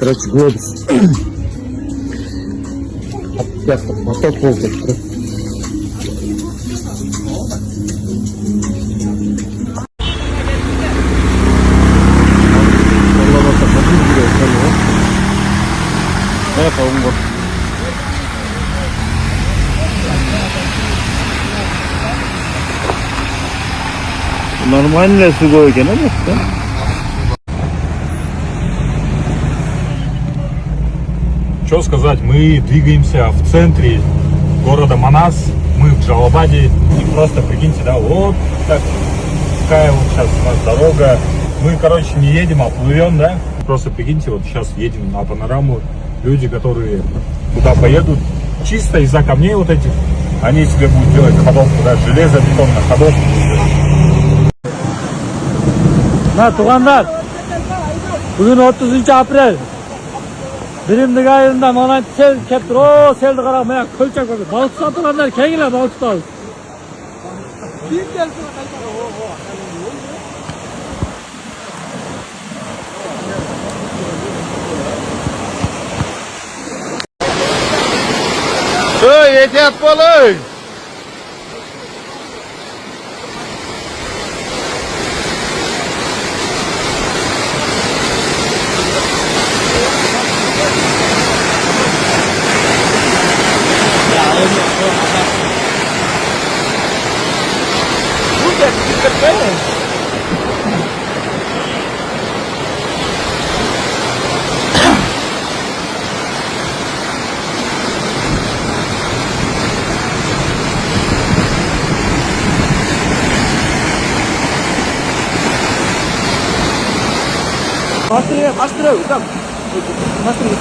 короче, глобус. Поток воздуха. Это умер. Нормальная сугой экен, да? Что сказать, мы двигаемся в центре города Манас, мы в Джалабаде, и просто прикиньте, да, вот такая вот сейчас у нас дорога, мы, короче, не едем, а плывем, да, просто прикиньте, вот сейчас едем на панораму, люди, которые туда поедут, чисто из-за камней вот этих, они себе будут делать ходовку, да, железобетонную ходовку. На, туғандар, бүгін 30 апрель. Birimlik ayında mana sel keptir. O seldi qaramaya kölçek oldu. Balık tutanlar kengile balık tutalım. Yeter balık. Bastırıyor, tamam. Bastırıyor.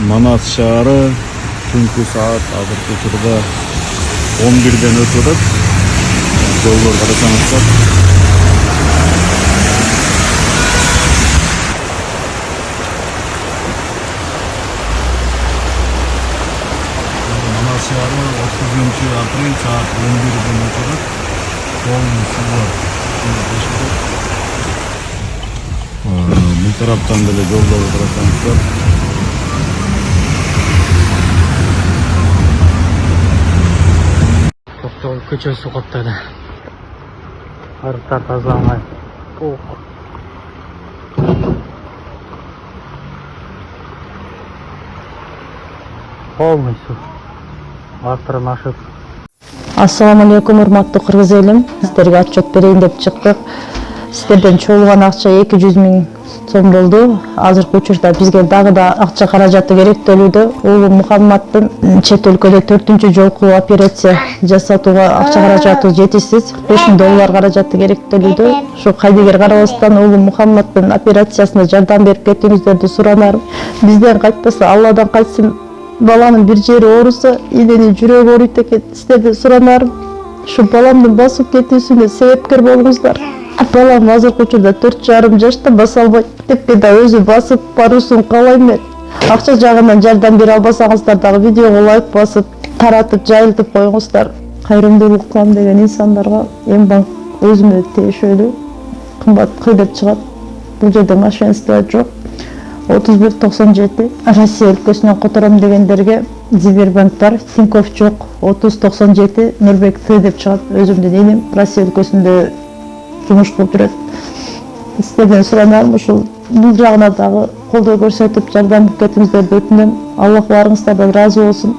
Манас шаары түнкү саат азыркы учурда 11ден өтүп атат. Жолдор карасаңыздар. Манас шаары 30 апрель саат 11ден өтүп атат. Полный сулар. Бул тараптан деле жолдор карасаңыздар. Көчө су каптады. Арыктар тазаламай. Полный су. Арттырын ашып. Ассаламу алейкум, урматтуу кыргыз элим. Сиздерге отчет берейин деп чыктык. Сиздерден чогулган акча 200 000 сом болду. Азыркы учурда бизге дагы да акча каражаты керектелүүдө. Уулум Мухаммаддын чет өлкөдө 4-үнчү жолку операция жасатууга акча каражаты жетишсиз. $5,000 каражаты керектелүүдө. Ушу кайдыгер карабастан уулум Мухаммаддын операциясына жардам берип кетиңиздерди суранарым. Бизден кайтпаса Алладан кайтсын. Баланын бир жери ооруса, иненин жүрөгү ооруйт экен. Сиздерден суранарым. Ушу баламдын басып кетүүсүнө себепкер болуңуздар. Балам азыркы учурда 4,5 жашта баса албайт. Тепке да өзү басып баруусун каалайм мен. Акча жагынан жардам бере албасаңыздар дагы видеого лайк басып, таратып, жайылтып коюңуздар. Кайрымдуулук кылам деген инсандарга эмбанк өзүмө тиешелүү кымбат кыйдап чыгат. Бул жерде мошенство жок. 3197 Россия өлкөсүнөн котором дегендерге Сбербанк бар, Тинькофф жок. 3097 Нурбек Т деп чыгат. Өзүмдүн энем Россия өлкөсүндө жумуш кылып жүрөт. Сиздерден суранарым ушул бул жагына дагы колдоо көрсөтүп жардам берип кетиңиздерди өтүнөм. Аллах баарыңыздардан ыраазы болсун.